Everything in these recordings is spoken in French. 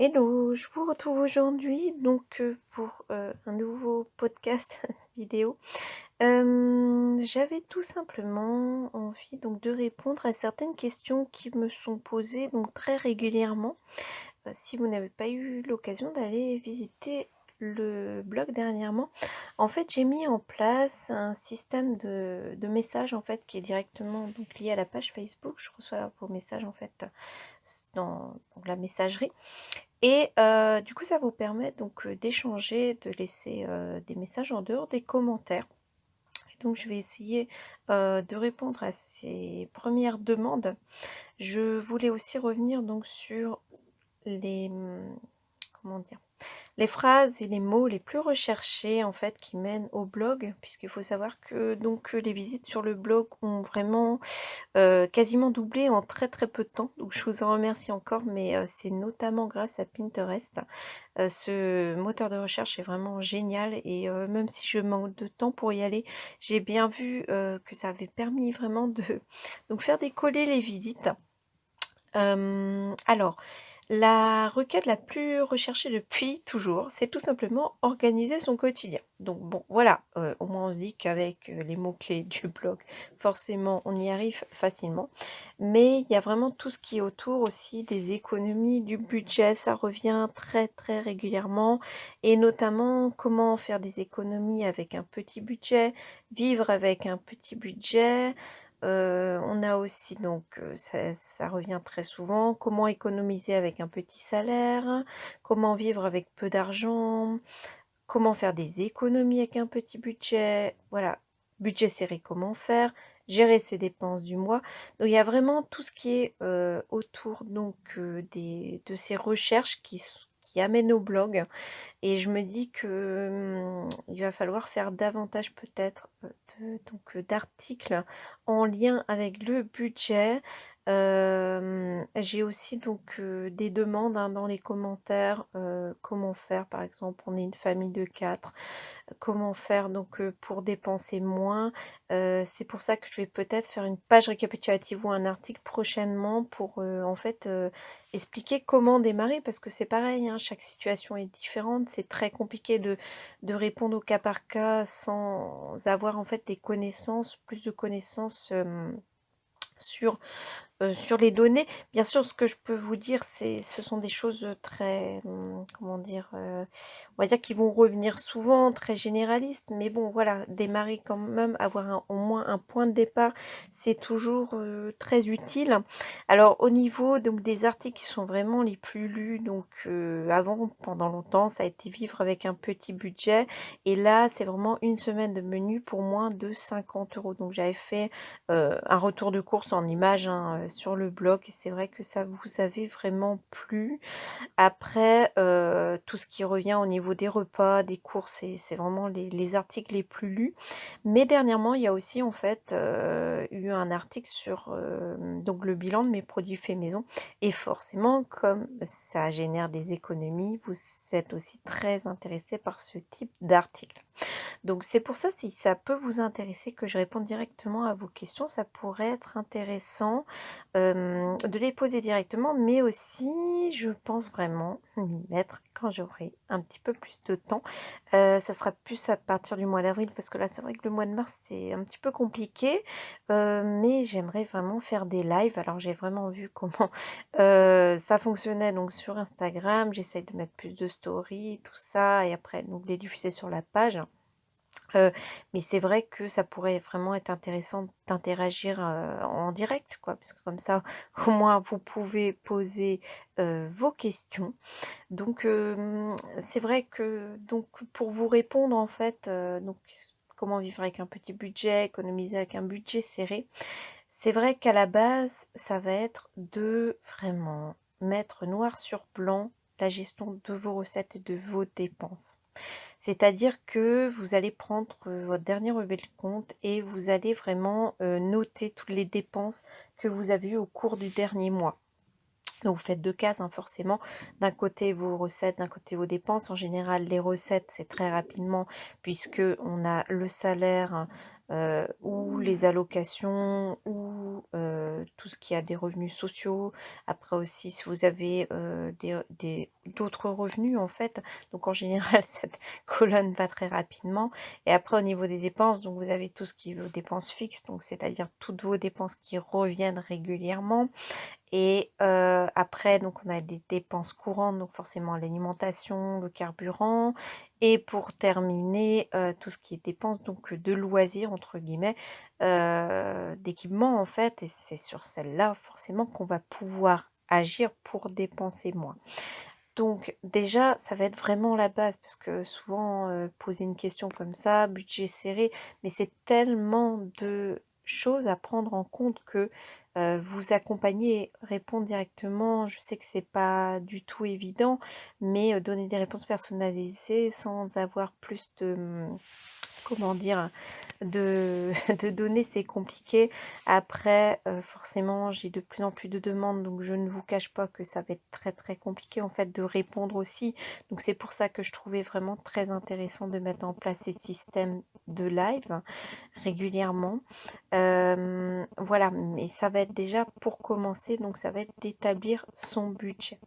Hello, je vous retrouve aujourd'hui pour un nouveau podcast vidéo. J'avais tout simplement envie de répondre à certaines questions qui me sont posées très régulièrement. Si vous n'avez pas eu l'occasion d'aller visiter le blog dernièrement, en fait, j'ai mis en place un système de messages en fait qui est directement lié à la page Facebook. Je reçois vos messages en fait dans la messagerie. Et du coup, ça vous permet d'échanger, de laisser, des messages en dehors des commentaires. Et donc je vais essayer, de répondre à ces premières demandes. Je voulais aussi revenir sur les, comment dire? Les phrases et les mots les plus recherchés en fait qui mènent au blog, puisqu'il faut savoir que les visites sur le blog ont vraiment quasiment doublé en très, très peu de temps. Donc je vous en remercie encore, mais c'est notamment grâce à Pinterest. Ce moteur de recherche est vraiment génial et même si je manque de temps pour y aller, j'ai bien vu, que ça avait permis vraiment de faire décoller les visites. Alors, la requête la plus recherchée depuis toujours, c'est tout simplement organiser son quotidien. Donc bon, voilà, au moins on se dit qu'avec, les mots-clés du blog, forcément on y arrive facilement. Mais il y a vraiment tout ce qui est autour aussi des économies, du budget, ça revient très, très régulièrement et notamment comment faire des économies avec un petit budget, vivre avec un petit budget. On a aussi ça revient très souvent, comment économiser avec un petit salaire, comment vivre avec peu d'argent, comment faire des économies avec un petit budget, voilà, budget serré, comment faire, gérer ses dépenses du mois. Donc il y a vraiment tout ce qui est, autour des de ces recherches qui amènent au blog. Et je me dis que, il va falloir faire davantage peut-être, d'articles en lien avec le budget. J'ai aussi des demandes, hein, dans les commentaires, comment faire par exemple, on est une famille de 4. Comment faire pour dépenser moins? C'est pour ça que je vais peut-être faire une page récapitulative ou un article prochainement pour, expliquer comment démarrer parce que c'est pareil, hein, chaque situation est différente. C'est très compliqué de répondre au cas par cas sans avoir en fait des connaissances, plus de connaissances, sur sur les données. Bien sûr, ce que je peux vous dire, ce sont des choses, très, comment dire? On va dire qui vont revenir souvent, très généralistes, mais bon, voilà, démarrer quand même, avoir au moins un point de départ, c'est toujours, très utile. Alors au niveau des articles qui sont vraiment les plus lus, avant, pendant longtemps, ça a été «Vivre avec un petit budget» et là, c'est vraiment une semaine de menu pour moins de 50 €. Donc j'avais fait un retour de course en images, hein, sur le blog et c'est vrai que ça vous avait vraiment plu. Après, tout ce qui revient au niveau des repas, des courses, c'est vraiment les articles les plus lus. Mais dernièrement, il y a aussi en fait, eu un article sur, le bilan de mes produits faits maison et forcément comme ça génère des économies, vous êtes aussi très intéressés par ce type d'article. Donc c'est pour ça, si ça peut vous intéresser que je réponde directement à vos questions, ça pourrait être intéressant, de les poser directement, mais aussi je pense vraiment m'y mettre quand j'aurai un petit peu plus de temps. Ça sera plus à partir du mois d'avril parce que là, c'est vrai que le mois de mars, c'est un petit peu compliqué, mais j'aimerais vraiment faire des lives. Alors j'ai vraiment vu comment, ça fonctionnait sur Instagram. J'essaye de mettre plus de stories, tout ça et après les diffuser sur la page. Heu, mais c'est vrai que ça pourrait vraiment être intéressant d'interagir, en direct quoi, parce que comme ça, au moins vous pouvez poser, vos questions. C'est vrai que pour vous répondre en fait, comment vivre avec un petit budget, économiser avec un budget serré. C'est vrai qu'à la base, ça va être de vraiment mettre noir sur blanc la gestion de vos recettes et de vos dépenses. C'est-à-dire que vous allez prendre, votre dernier relevé de compte et vous allez vraiment, noter toutes les dépenses que vous avez eues au cours du dernier mois. Donc vous faites 2 cases, hein, forcément. D'un côté vos recettes, d'un côté vos dépenses. En général, les recettes, c'est très rapidement puisque on a le salaire, ou les allocations ou tout ce qui a des revenus sociaux. Après aussi, si vous avez, d'autres revenus en fait. Donc en général, cette colonne va très rapidement et après au niveau des dépenses, donc vous avez tout ce qui est vos dépenses fixes, donc c'est-à-dire toutes vos dépenses qui reviennent régulièrement et après donc on a des dépenses courantes, donc forcément l'alimentation, le carburant et pour terminer, tout ce qui est dépenses donc de «loisirs» entre guillemets, d'équipement en fait et c'est sur celle-là forcément qu'on va pouvoir agir pour dépenser moins. Donc déjà, ça va être vraiment la base parce que souvent, poser une question comme ça, budget serré, mais c'est tellement de choses à prendre en compte que, vous accompagner et répondre directement, je sais que c'est pas du tout évident, mais, donner des réponses personnalisées sans avoir plus de, comment dire? De de données, c'est compliqué. Après, forcément, j'ai de plus en plus de demandes, donc je ne vous cache pas que ça va être très, très compliqué, en fait, de répondre aussi. Donc c'est pour ça que je trouvais vraiment très intéressant de mettre en place ces systèmes de live régulièrement. Voilà, mais ça va être déjà pour commencer, donc ça va être d'établir son budget.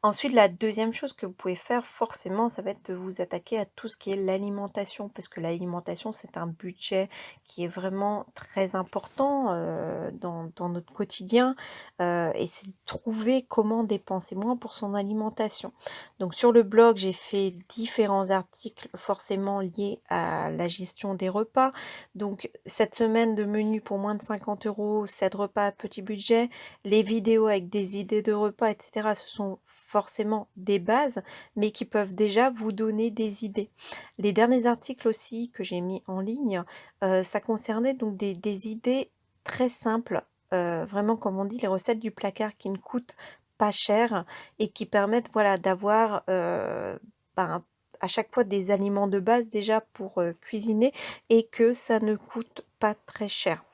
Ensuite, la deuxième chose que vous pouvez faire forcément, ça va être de vous attaquer à tout ce qui est l'alimentation, parce que l'alimentation, c'est un budget qui est vraiment très important, dans notre quotidien, et c'est de trouver comment dépenser moins pour son alimentation. Donc sur le blog, j'ai fait différents articles forcément liés à la gestion des repas. Donc cette semaine de menu pour moins de 50 €, 7 repas à petit budget, les vidéos avec des idées de repas et cetera, ce sont forcément des bases, mais qui peuvent déjà vous donner des idées. Les derniers articles aussi que j'ai mis en ligne, ça concernait donc des idées très simples, vraiment comme on dit les recettes du placard qui ne coûtent pas cher et qui permettent voilà d'avoir, ben, à chaque fois des aliments de base déjà pour, cuisiner et que ça ne coûte pas très cher.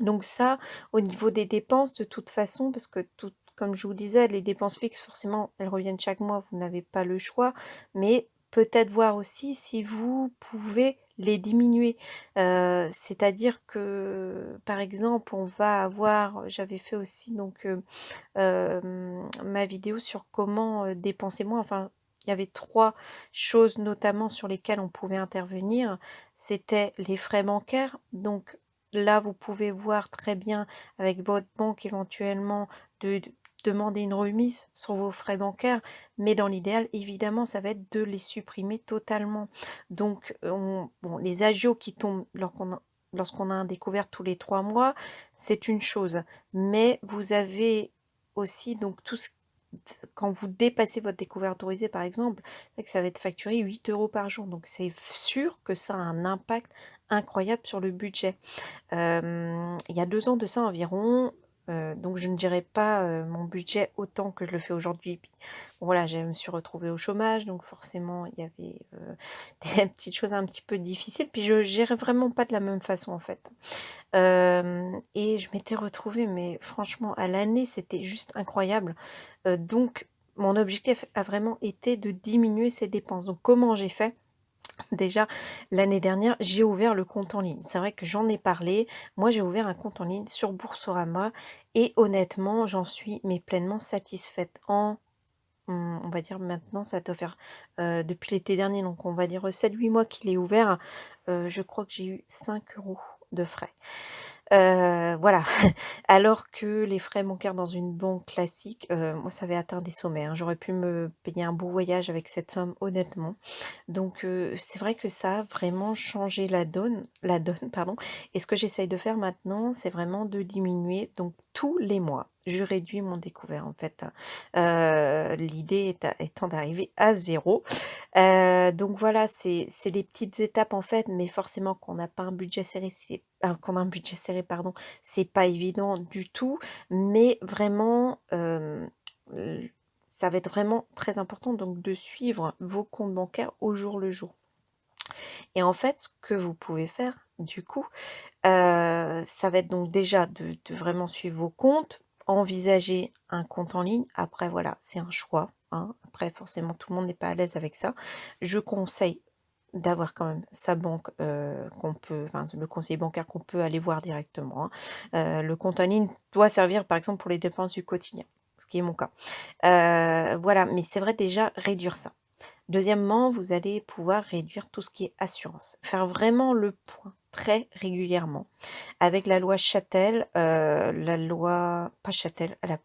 Donc ça, au niveau des dépenses, de toute façon, parce que tout comme je vous disais, les dépenses fixes, forcément, elles reviennent chaque mois, vous n'avez pas le choix, mais peut-être voir aussi si vous pouvez les diminuer. C'est-à-dire que, par exemple, on va avoir j'avais fait aussi donc, ma vidéo sur comment, dépenser moins, enfin, il y avait 3 choses notamment sur lesquelles on pouvait intervenir. C'était les frais bancaires, donc là, vous pouvez voir très bien avec votre banque éventuellement de demander une remise sur vos frais bancaires, mais dans l'idéal, évidemment, ça va être de les supprimer totalement. Donc on bon, les agios qui tombent lorsqu'on a un découvert tous les 3 mois, c'est une chose, mais vous avez aussi donc tout ce quand vous dépassez votre découvert autorisé par exemple, c'est vrai que ça va être facturé 8 € par jour, donc c'est sûr que ça a un impact incroyable sur le budget. Il y a 2 ans de ça environ, donc je ne dirais pas, mon budget autant que je le fais aujourd'hui. Puis bon voilà, je me suis retrouvée au chômage, donc forcément il y avait, des petites choses un petit peu difficiles, puis je gérais vraiment pas de la même façon en fait. Et je m'étais retrouvée, mais franchement à l'année, c'était juste incroyable. Donc mon objectif a vraiment été de diminuer ces dépenses. Donc comment j'ai fait? Déjà, l'année dernière, j'ai ouvert le compte en ligne. C'est vrai que j'en ai parlé. Moi, j'ai ouvert un compte en ligne sur Boursorama et honnêtement, j'en suis mais pleinement satisfaite. On va dire maintenant, ça doit faire, depuis l'été dernier, donc on va dire, 7-8 mois qu'il est ouvert. Je crois que j'ai eu 5 € de frais. Voilà. Alors que les frais bancaires dans une banque classique, moi, ça avait atteint des sommets, hein. J'aurais pu me payer un beau voyage avec cette somme, honnêtement. Donc c'est vrai que ça a vraiment changé la donne, pardon et ce que j'essaye de faire maintenant, c'est vraiment de diminuer donc tous les mois. Je réduis mon découvert en fait, l'idée étant d'arriver à zéro. Donc voilà, c'est des petites étapes en fait, mais forcément qu'on n'a pas un budget serré, qu'on a un budget serré pardon, c'est pas évident du tout, mais vraiment, l ça va être vraiment très important donc de suivre vos comptes bancaires au jour le jour. Et en fait, ce que vous pouvez faire du coup, ça va être donc déjà de vraiment suivre vos comptes, envisager un compte en ligne. Après voilà, c'est un choix, hein. Après forcément tout le monde n'est pas à l'aise avec ça. Je conseille d'avoir quand même sa banque, qu'on peut enfin le conseiller bancaire qu'on peut aller voir directement, hein. Le compte en ligne doit servir par exemple pour les dépenses du quotidien. ce qui est mon cas. Voilà, mais c'est vrai déjà réduire ça. Deuxièmement, vous allez pouvoir réduire tout ce qui est assurance. Faire vraiment le point très régulièrement. Avec la loi Chatel, la loi pas Chatel, elle a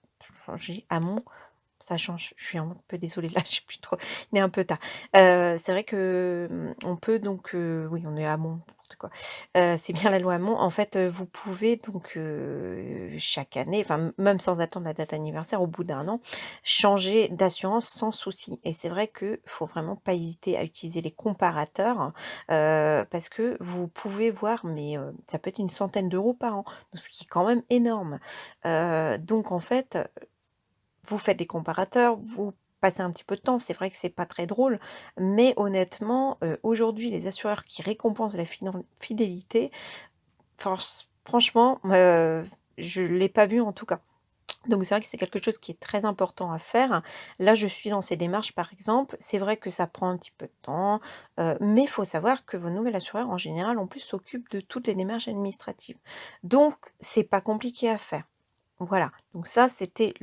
changé, Hamon, ça change. Je suis un peu désolée là, je sais plus trop, il est un peu tard. C'est vrai que, on peut donc, oui, on est à Hamon, n'importe quoi. C'est bien la loi Hamon. En fait, vous pouvez donc, chaque année, enfin, même sans attendre la date anniversaire, au bout d'un an, changer d'assurance sans souci et c'est vrai qu'il faut vraiment pas hésiter à utiliser les comparateurs, parce que vous pouvez voir, mais, ça peut être une centaine d'euros par an, donc ce qui est quand même énorme. Donc en fait, vous faites des comparateurs, vous passez un petit peu de temps. C'est vrai que c'est pas très drôle, mais honnêtement, aujourd'hui, les assureurs qui récompensent la fidélité, franchement, je l'ai pas vu en tout cas. Donc c'est vrai que c'est quelque chose qui est très important à faire. Là, je suis dans ces démarches, par exemple. C'est vrai que ça prend un petit peu de temps, mais il faut savoir que vos nouvel assureur, en général, en plus, s'occupe de toutes les démarches administratives. Donc c'est pas compliqué à faire. Voilà, donc ça, c'était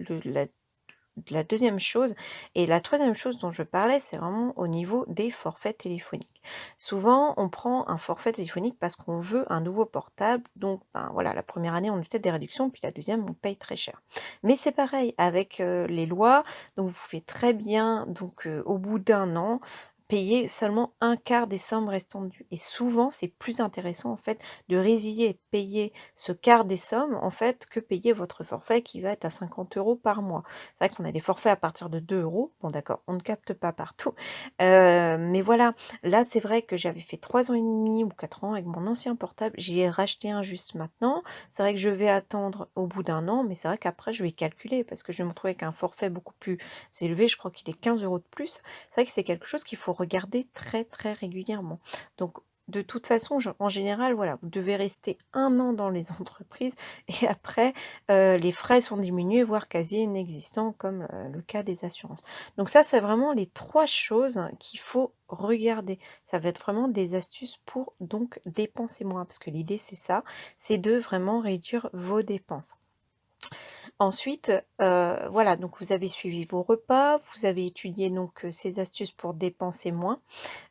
la deuxième chose et la troisième chose dont je parlais, c'est vraiment au niveau des forfaits téléphoniques. Souvent, on prend un forfait téléphonique parce qu'on veut un nouveau portable, donc ben, voilà, la première année, on a peut-être des réductions, puis la deuxième, on paye très cher. Mais c'est pareil avec, les lois, donc vous pouvez très bien donc, au bout d'un an, payer seulement un quart des sommes restantes dues et souvent, c'est plus intéressant en fait de résilier et de payer ce quart des sommes en fait que payer votre forfait qui va être à 50 € par mois. C'est vrai qu'on a des forfaits à partir de 2 €. Bon d'accord, on ne capte pas partout, mais voilà, là, c'est vrai que j'avais fait 3 ans et demi ou 4 ans avec mon ancien portable. J'y ai racheté un juste maintenant. C'est vrai que je vais attendre au bout d'un an, mais c'est vrai qu'après je vais calculer parce que je vais me retrouver avec un forfait beaucoup plus élevé. Je crois qu'il est 15 € de plus. C'est vrai que c'est quelque chose qu'il faut regarder très, très régulièrement. Donc de toute façon, en général, voilà, vous devez rester un an dans les entreprises et après, les frais sont diminués, voire quasi inexistants comme, le cas des assurances. Donc ça, c'est vraiment les 3 choses qu'il faut regarder. Ça va être vraiment des astuces pour donc dépenser moins, parce que l'idée c'est ça, c'est de vraiment réduire vos dépenses. Ensuite, voilà, donc vous avez suivi vos repas, vous avez étudié donc, ces astuces pour dépenser moins.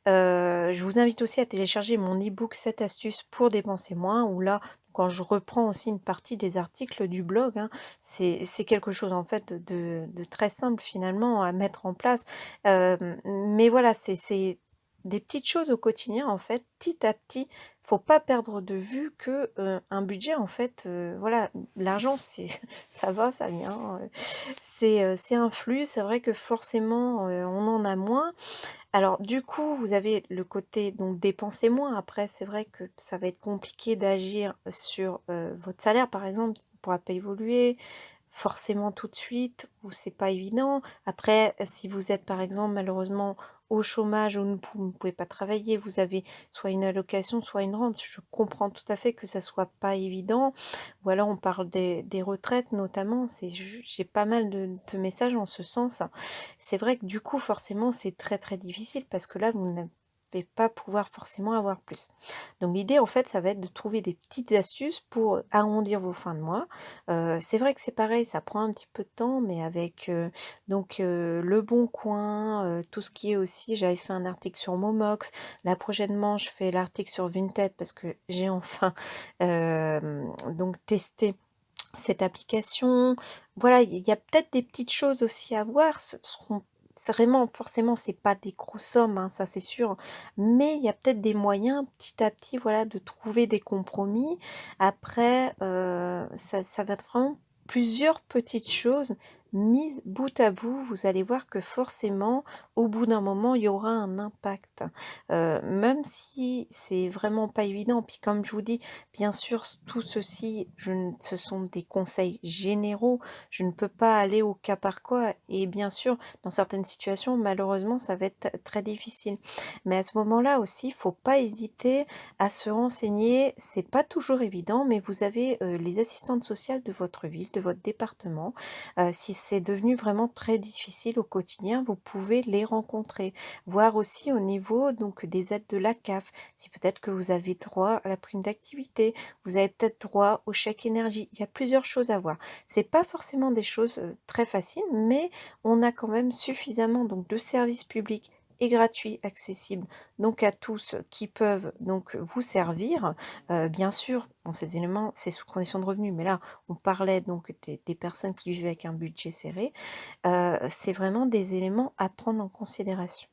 Je vous invite aussi à télécharger mon e-book 7 astuces pour dépenser moins où là, quand je reprends aussi une partie des articles du blog, hein, c'est quelque chose en fait de très simple finalement à mettre en place. Mais voilà, c'est des petites choses au quotidien en fait, petit à petit. Faut pas perdre de vue que, un budget en fait, voilà, l'argent c'est ça va, ça vient, c'est un flux. C'est vrai que forcément, on en a moins, alors du coup, vous avez le côté donc dépenser moins. Après, c'est vrai que ça va être compliqué d'agir sur, votre salaire, par exemple, qui ne pourra pas évoluer forcément tout de suite ou c'est pas évident. Après, si vous êtes, par exemple, malheureusement au chômage ou ne pouvez pas travailler, vous avez soit une allocation, soit une rente. Je comprends tout à fait que ça soit pas évident ou alors on parle des retraites notamment, j'ai pas mal de messages en ce sens. C'est vrai que du coup, forcément, c'est très, très difficile parce que là, vous n'allez pas pouvoir forcément avoir plus. Donc l'idée, en fait, ça va être de trouver des petites astuces pour arrondir vos fins de mois. C'est vrai que c'est pareil, ça prend un petit peu de temps, mais avec, donc Le Bon Coin, tout ce qui est aussi j'avais fait un article sur Momox. Là, prochainement, je fais l'article sur Vinted parce que j'ai enfin, donc testé cette application. Voilà, il y a peut-être des petites choses aussi à voir, ce seront c'est vraiment forcément, c'est pas des grosses sommes, hein, ça c'est sûr, mais il y a peut-être des moyens petit à petit, voilà, de trouver des compromis. Après, ça va être vraiment plusieurs petites choses mises bout à bout. Vous allez voir que forcément, au bout d'un moment, il y aura un impact. Même si c'est vraiment pas évident, puis comme je vous dis, bien sûr, tout ceci, ce sont des conseils généraux. Je ne peux pas aller au cas par cas et bien sûr, dans certaines situations, malheureusement, ça va être très difficile. Mais à ce moment-là aussi, il faut pas hésiter à se renseigner. C'est pas toujours évident, mais vous avez, les assistantes sociales de votre ville, de votre département. Si c'est devenu vraiment très difficile au quotidien, vous pouvez les rencontrer. Voir aussi au niveau donc des aides de la CAF, si peut-être que vous avez droit à la prime d'activité, vous avez peut-être droit au chèque énergie. Il y a plusieurs choses à voir. C'est pas forcément des choses, très faciles, mais on a quand même suffisamment donc de services publics et gratuits, accessibles donc à tous, qui peuvent donc vous servir. Bien sûr, bon ces éléments, c'est sous condition de revenus, mais là, on parlait donc des personnes qui vivent avec un budget serré. C'est vraiment des éléments à prendre en considération.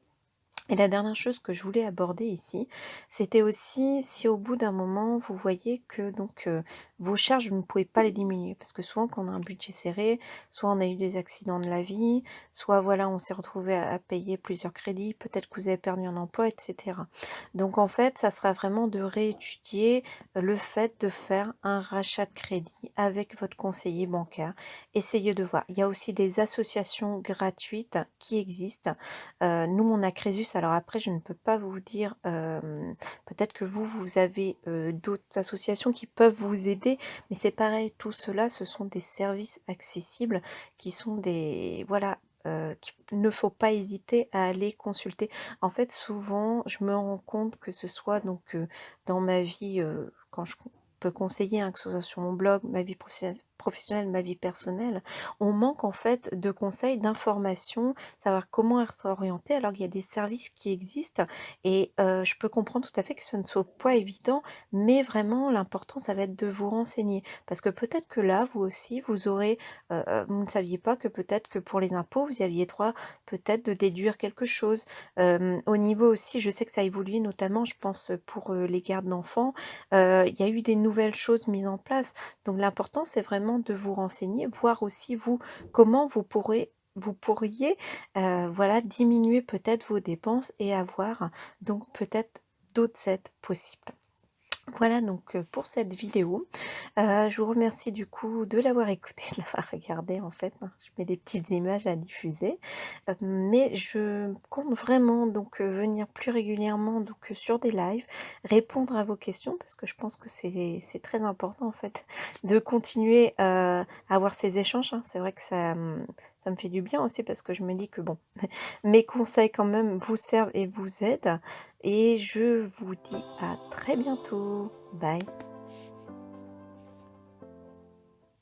Et la dernière chose que je voulais aborder ici, c'était aussi si au bout d'un moment, vous voyez que donc, vos charges, vous ne pouvez pas les diminuer. Parce que souvent quand on a un budget serré, soit on a eu des accidents de la vie, soit voilà, on s'est retrouvé à payer plusieurs crédits, peut-être que vous avez perdu un emploi, et cetera. Donc en fait, ça sera vraiment de réétudier le fait de faire un rachat de crédit avec votre conseiller bancaire. Essayez de voir. Il y a aussi des associations gratuites qui existent. Nous, on a Crésus, alors après je ne peux pas vous dire, peut-être que vous, vous avez, d'autres associations qui peuvent vous aider, mais c'est pareil, tout cela, ce sont des services accessibles qui sont des voilà, qu'il ne faut pas hésiter à aller consulter. En fait, souvent, je me rends compte que ce soit donc, dans ma vie, quand je peux conseiller, hein, que ce soit sur mon blog, ma vie professionnelle, ma vie personnelle, on manque en fait de conseils, d'informations, savoir comment être orienté alors qu'il y a des services qui existent et je peux comprendre tout à fait que ce ne soit pas évident, mais vraiment l'important ça va être de vous renseigner. Parce que peut-être que là, vous aussi, vous aurez, vous ne saviez pas que peut-être que pour les impôts, vous aviez droit peut-être de déduire quelque chose. Au niveau aussi, je sais que ça a évolué notamment, je pense, pour, les gardes d'enfants, il y a eu des nouvelles choses mises en place. Donc l'important, c'est vraiment de vous renseigner, voir aussi vous, comment vous pourriez, voilà, diminuer peut-être vos dépenses et avoir donc peut-être d'autres aides possibles. Voilà donc, pour cette vidéo. Je vous remercie du coup de l'avoir écoutée, de l'avoir regardée en fait, hein. Je mets des petites images à diffuser, mais je compte vraiment donc, venir plus régulièrement donc, sur des lives, répondre à vos questions parce que je pense que c'est très important en fait de continuer, à avoir ces échanges, hein. C'est vrai que ça me fait du bien aussi parce que je me dis que bon, mes conseils quand même vous servent et vous aident et je vous dis à très bientôt. Bye.